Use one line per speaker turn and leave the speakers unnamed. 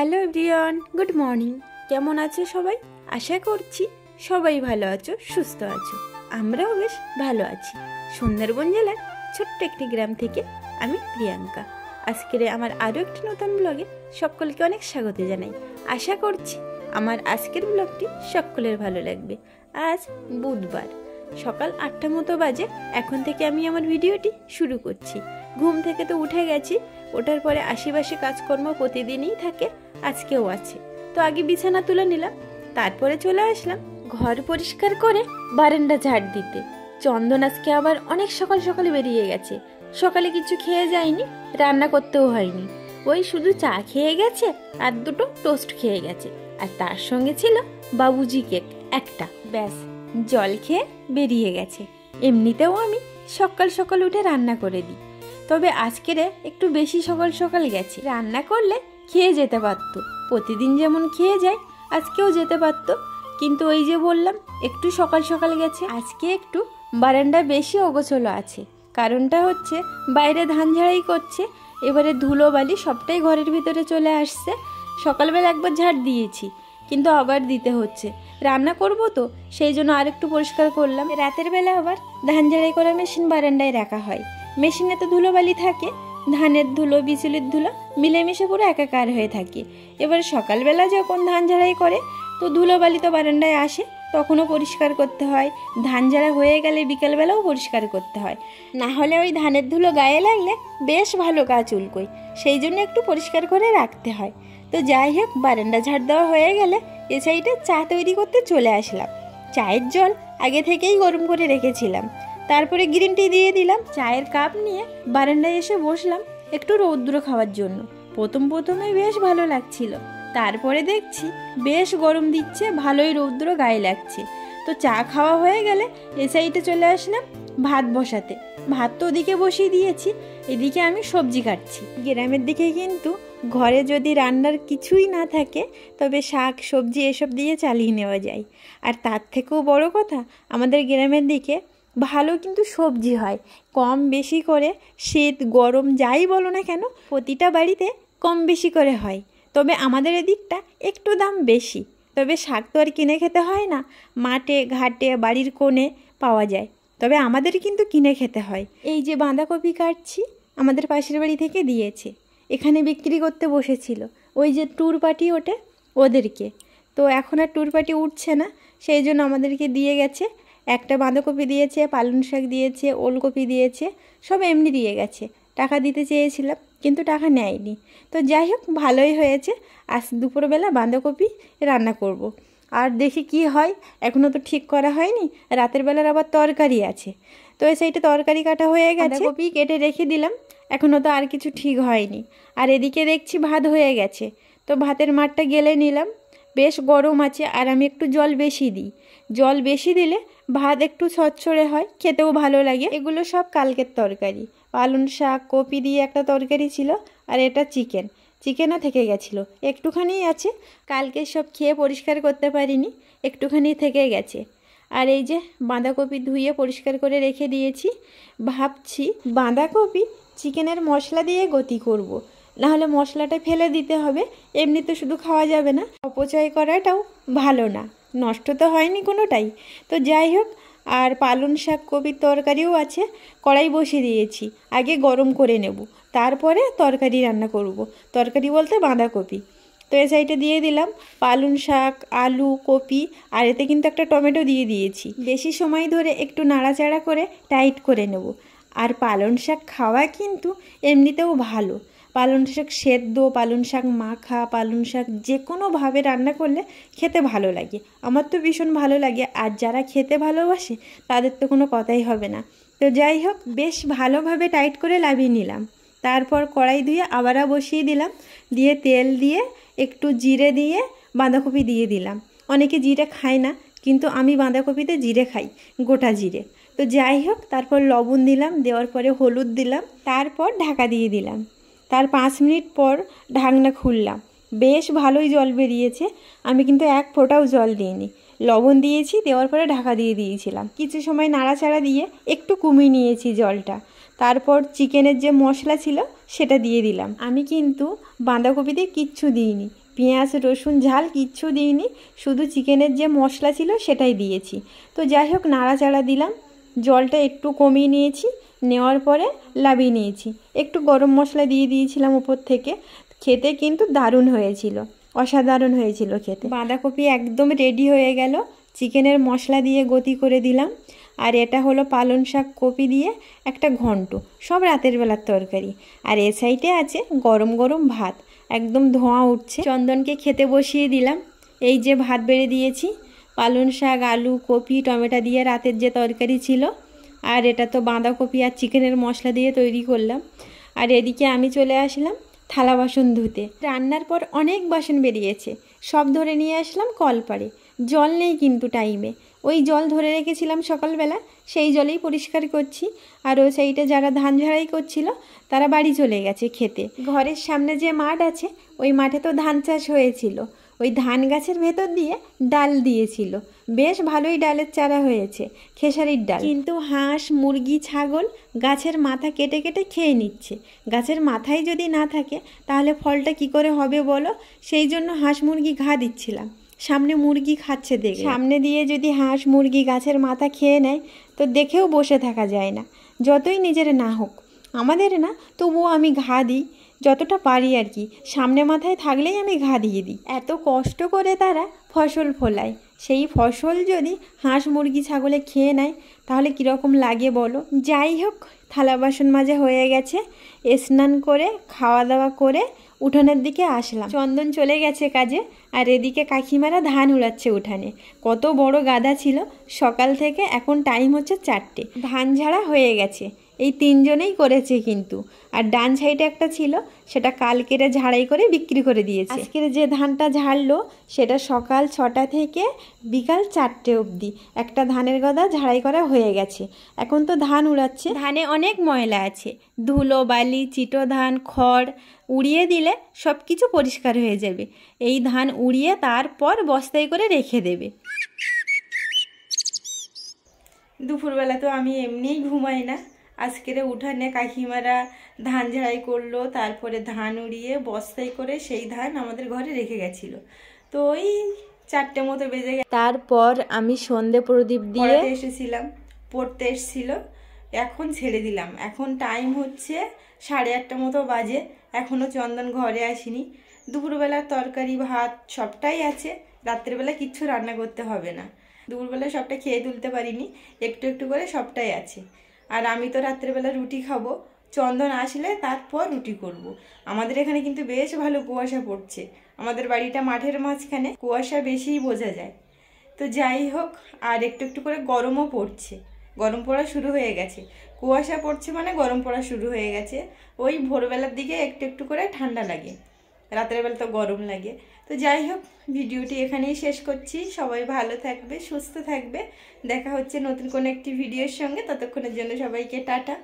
Hello everyone, good morning. কেমন আছো সবাই? আশা করছি সবাই ভালো আছো, সুস্থ আছো। আমরাও বেশ ভালো আছি। সুন্দরবন জেলার ছোট্ট একটি গ্রাম থেকে আমি প্রিয়াঙ্কা। আজকের আমার আরও একটি নতুন ব্লগে সকলকে অনেক স্বাগত জানাই। আশা করছি আমার আজকের ব্লগটি সকলের ভালো লাগবে। আজ বুধবার সকাল 8টা মতো বাজে। এখন থেকে আমি আমার ভিডিওটি শুরু করছি। ঘুম থেকে তো উঠে গেছি, ওঠার পরে আশেপাশে কাজকর্ম প্রতিদিনই থাকে, আজকেও আছে। তো আগে বিছানা তুলে নিলাম, তারপরে চলে আসলাম ঘর পরিষ্কার করে বারান্দা ঝাড় দিতে। চন্দন আজকে আবার অনেক সকাল সকালে বেরিয়ে গেছে। সকালে কিছু খেয়ে যায়নি, রান্না করতেও হয়নি, ওই শুধু চা খেয়ে গেছে আর দুটো টোস্ট খেয়ে গেছে, আর তার সঙ্গে ছিল বাবুজি কেক একটা, ব্যাস জল খেয়ে বেরিয়ে গেছে। এমনিতেও আমি সকাল সকাল উঠে রান্না করে দিই, তবে আজকের একটু বেশি সকাল সকাল গেছে। রান্না করলে খেয়ে যেতে পারতো, প্রতিদিন যেমন খেয়ে যায় আজকেও যেতে পারতো, কিন্তু ওই যে বললাম একটু সকাল সকাল গেছে। আজকে একটু বারান্দা বেশি অগোছলো আছে, কারণটা হচ্ছে বাইরে ধান ঝাড়াই করছে, এবারে ধুলো বালি সবটাই ঘরের ভিতরে চলে আসছে। সকালবেলা একবার ঝাড় দিয়েছি, কিন্তু আবার দিতে হচ্ছে, রান্না করব তো সেই জন্য আর একটু পরিষ্কার করলাম। রাতের বেলা আবার ধান ঝাড়াই করা মেশিন বারান্দায় রাখা হয়, মেশিনে তো ধুলোবালি থাকে, ধানের ধুলো বিচুলির ধুলো মিলেমিশে পুরো একাকার হয়ে থাকে। এবার সকালবেলা যখন ধান ঝাড়াই করে তো ধুলোবালি তো বারান্দায় আসে, তখনও পরিষ্কার করতে হয়। ধান ঝাড়া হয়ে গেলে বিকেলবেলাও পরিষ্কার করতে হয়, না হলে ওই ধানের ধুলো গায়ে লাগলে বেশ ভালো গা চুলকোয়, সেই জন্য একটু পরিষ্কার করে রাখতে হয়। তো যাই হোক, বারান্দা ঝাড় দেওয়া হয়ে গেলে এ সাইডে চা তৈরি করতে চলে আসলাম। চায়ের জল আগে থেকেই গরম করে রেখেছিলাম, তারপরে গ্রিন টি দিয়ে দিলাম। চায়ের কাপ নিয়ে বারান্দায় এসে বসলাম একটু রৌদ্র খাওয়ার জন্য। প্রথমে বেশ ভালো লাগছিল, তারপরে দেখছি বেশ গরম দিচ্ছে, ভালোই রৌদ্র গায়ে লাগছে। তো চা খাওয়া হয়ে গেলে এ সাইডে চলে আসলাম ভাত বসাতে। ভাত তো ওদিকে বসিয়ে দিয়েছি, এদিকে আমি সবজি কাটছি। গ্রামের দিকে কিন্তু ঘরে যদি রান্নার কিছুই না থাকে তবে শাক সবজি এসব দিয়ে চালিয়ে নেওয়া যায়। আর তার থেকেও বড় কথা, আমাদের গ্রামের দিকে ভালো কিন্তু সবজি হয়, কম বেশি করে, শীত গরম যাই বলো না কেন প্রতিটা বাড়িতে কম বেশি করে হয়। তবে আমাদের এদিকটা একটু দাম বেশি, তবে শাক তো আর কিনে খেতে হয় না, মাঠে ঘাটে বাড়ির কোণে পাওয়া যায়, তবে আমাদের কিন্তু কিনে খেতে হয়। এই যে বাঁধাকপি কাটছি, আমাদের পাশের বাড়ি থেকে দিয়েছে, এখানে বিক্রি করতে বসেছিল, ওই যে ট্যুর পার্টি ওঠে ওদেরকে, তো এখন আর ট্যুর পার্টি উঠছে না, সেই জন্য আমাদেরকে দিয়ে গেছে। একটা বাঁধাকপি দিয়েছে, পালং শাক দিয়েছে, ওলকপি দিয়েছে, সব এমনি দিয়ে গেছে। টাকা দিতে চেয়েছিলাম কিন্তু টাকা নেয়নি। তো যাই হোক, ভালোই হয়েছে। আজ দুপুরবেলা বাঁধাকপি রান্না করব। আর দেখি কি হয়, এখনও তো ঠিক করা হয়নি। রাতের বেলার আবার তরকারি আছে, তো সেইটা তরকারি কাটা হয়ে গেছে, বাঁধাকপি কেটে রেখে দিলাম, এখনও তো আর কিছু ঠিক হয়নি। আর এদিকে দেখছি ভাত হয়ে গেছে, তো ভাতের মাঠটা গেলে নিলাম। বেশ গরম আছে, আর আমি একটু জল বেশি দিই, জল বেশি দিলে ভাত একটু ছড়ছড়ে হয়, খেতেও ভালো লাগে। এগুলো সব কালকের তরকারি, পালং শাক কপি দিয়ে একটা তরকারি ছিল, আর এটা চিকেনও থেকে গেছিলো, একটুখানি আছে, কালকে সব খেয়ে পরিষ্কার করতে পারিনি, একটুখানি থেকে গেছে। আর এই যে বাঁধাকপি ধুয়ে পরিষ্কার করে রেখে দিয়েছি। ভাবছি বাঁধাকপি চিকেনের মশলা দিয়ে গতি করব, নাহলে মশলাটা ফেলে দিতে হবে, এমনিতে শুধু খাওয়া যাবে না, অপচয় করাটাও ভালো না, নষ্ট তো হয়নি কোনোটাই। তো যাই হোক, আর পালং শাক কপির তরকারিও আছে, কড়াই বসিয়ে দিয়েছি, আগে গরম করে নেব, তারপরে তরকারি রান্না করব। তরকারি বলতে বাঁধাকপি। তো এ সাইডে দিয়ে দিলাম পালং শাক, আলু, কপি, আর এতে কিন্তু একটা টমেটো দিয়ে দিয়েছি। বেশি সময় ধরে একটু নাড়াচাড়া করে টাইট করে নেব। আর পালং শাক খাওয়া কিন্তু এমনিতেও ভালো, পালং শাক সেদ্ধ, পালং শাক মাখা, পালং শাক যে কোনোভাবে রান্না করলে খেতে ভালো লাগে, আমার তো ভীষণ ভালো লাগে। আর যারা খেতে ভালোবাসে তাদের তো কোনো কথাই হবে না। তো যাই হোক, বেশ ভালোভাবে টাইট করে লাভিয়ে নিলাম। তারপর কড়াই ধুয়ে আবারও বসিয়ে দিলাম, দিয়ে তেল দিয়ে একটু জিরে দিয়ে বাঁধাকপি দিয়ে দিলাম। অনেকে জিরে খায় না, কিন্তু আমি বাঁধাকপিতে জিরে খাই, গোটা জিরে। তো যাই হোক, তারপর লবণ দিলাম, দেওয়ার পরে হলুদ দিলাম, তারপর ঢাকা দিয়ে দিলাম। তার 5 মিনিট পর ঢাকনা খুললাম, বেশ ভালোই জল বেরিয়েছে, আমি কিন্তু এক ফোঁটাও জল দিইনি, লবণ দিয়েছি, দেওয়ার পরে ঢাকা দিয়ে দিয়েছিলাম। কিছু সময় নাড়াচাড়া দিয়ে একটু কমিয়ে নিয়েছি জলটা। তারপর চিকেনের যে মশলা ছিল সেটা দিয়ে দিলাম। আমি কিন্তু বাঁধাকপিতে কিচ্ছু দিইনি, পেঁয়াজ রসুন ঝাল কিচ্ছু দিইনি, শুধু চিকেনের যে মশলা ছিল সেটাই দিয়েছি। তো যাই হোক নাড়াচাড়া দিলাম, জলটা একটু কমিয়ে নিয়েছি, নেওয়ার পরে লাবিয়ে নিয়েছি, একটু গরম মশলা দিয়ে দিয়েছিলাম উপর থেকে। খেতে কিন্তু দারুণ হয়েছিল, অসাধারণ হয়েছিল খেতে। বাঁধাকপি একদম রেডি হয়ে গেল, চিকেনের মশলা দিয়ে গতি করে দিলাম। আর এটা হলো পালং শাক কপি দিয়ে একটা ঘন্ট, সব রাতের বেলার তরকারি। আর এ সাইডে আছে গরম গরম ভাত, একদম ধোঁয়া উঠছে। চন্দনকে খেতে বসিয়ে দিলাম। এই যে ভাত বেড়ে দিয়েছি, পালং শাক আলু কপি টমেটো দিয়ে রাতের যে তরকারি ছিল, আর এটা তো বাঁধাকপি আর চিকেনের মশলা দিয়ে তৈরি করলাম। আর এদিকে আমি চলে আসলাম থালা বাসন ধুতে। রান্নার পর অনেক বাসন বেরিয়েছে, সব ধরে নিয়ে আসলাম কলপাড়ে। জল নেই কিন্তু টাইমে, ওই জল ধরে রেখেছিলাম সকালবেলা, সেই জলেই পরিষ্কার করছি। আর ওই সাইডে যারা ধান ঝাড়াই করছিল তারা বাড়ি চলে গেছে খেতে। ঘরের সামনে যে মাঠ আছে ওই মাঠে তো ধান চাষ হয়েছিল, ওই ধান গাছের ভেতর দিয়ে ডাল দিয়েছিল, বেশ ভালোই ডালের চারা হয়েছে, খেসারির ডাল। কিন্তু হাঁস মুরগি ছাগল গাছের মাথা কেটে কেটে খেয়ে নিচ্ছে। গাছের মাথায় যদি না থাকে তাহলে ফলটা কি করে হবে বলো? সেই জন্য হাঁস মুরগি ঘা দিচ্ছিলাম, সামনে মুরগি খাচ্ছে দেখে। সামনে দিয়ে যদি হাঁস মুরগি গাছের মাথা খেয়ে নেয় তো দেখেও বসে থাকা যায় না, যতই নিজের না হোক। আমাদের না, তবুও আমি ঘা দিই যতটা পারি আর কি, সামনে মাথায় থাকলেই আমি ঘা দিয়ে দিই। এত কষ্ট করে তারা ফসল ফলায়, সেই ফসল যদি হাঁস মুরগি ছাগলে খেয়ে নেয় তাহলে কীরকম লাগে বলো? যাই হোক, থালা বাসন মাজা হয়ে গেছে, স্নান করে খাওয়া দাওয়া করে উঠানের দিকে আসলাম। চন্দন চলে গেছে কাজে, আর এদিকে কাকিমারা ধান উড়াচ্ছে উঠানে। কত বড় গাদা ছিল সকাল থেকে, এখন টাইম হচ্ছে 4টে। ধান ঝাড়া হয়ে গেছে, এই 3জনেই করেছে কিন্তু। আর ডান সাইডে একটা ছিল, সেটা কালকেরে ঝাড়াই করে বিক্রি করে দিয়েছে। আজকের যে ধানটা ঝাড়লো সেটা সকাল 6টা থেকে বিকাল 4টে অবধি একটা ধানের গদা ঝাড়াই করা হয়ে গেছে। এখন তো ধান উড়াচ্ছে, ধানে অনেক ময়লা আছে, ধুলো বালি চিটো ধান খড় উড়িয়ে দিলে সব কিছু পরিষ্কার হয়ে যাবে। এই ধান উড়িয়ে তারপর বস্তায় করে রেখে দেবে। দুপুরবেলা তো আমি এমনিই ঘুমাই না, আজকের উঠানে কাকিমারা ধান ঝাড়াই করলো, তারপরে ধান উড়িয়ে বস্তায় করে সেই ধান আমাদের ঘরে রেখে গেছিলো। তো ওই 4টে মতো বেজে গেছে। তারপর আমি সন্ধে প্রদীপ দিয়ে এসেছিলাম, পড়তে এসেছিল, এখন ছেড়ে দিলাম। এখন টাইম হচ্ছে 8:30 মতো বাজে, এখনও চন্দন ঘরে আসেনি। দুপুরবেলার তরকারি ভাত সবটাই আছে, রাত্রেবেলা কিচ্ছু রান্না করতে হবে না। দুপুরবেলা সবটা খেয়ে তুলতে পারিনি, একটু একটু করে সবটাই আছে। আর আমি তো রাত্রেবেলা রুটি খাবো, চন্দন আসলে তারপর রুটি করব। আমাদের এখানে কিন্তু বেশ ভালো কুয়াশা পড়ছে, আমাদের বাড়িটা মাঠের মাঝখানে, কুয়াশা বেশিই বোঝা যায়। তো যাই হোক, আর একটু একটু করে গরমও পড়ছে, গরম পড়া শুরু হয়ে গেছে। কুয়াশা পড়ছে মানে গরম পড়া শুরু হয়ে গেছে। ওই ভোরবেলার দিকে একটু একটু করে ঠান্ডা লাগে, রাতের বেলা তো গরম লাগে। তো যাই হোক, ভিডিওটি এখানেই শেষ করছি। সবাই ভালো থাকবে, সুস্থ থাকবে, দেখা হচ্ছে নতুন কোনো একটি ভিডিওর সঙ্গে। ততক্ষণের জন্য সবাইকে টাটা।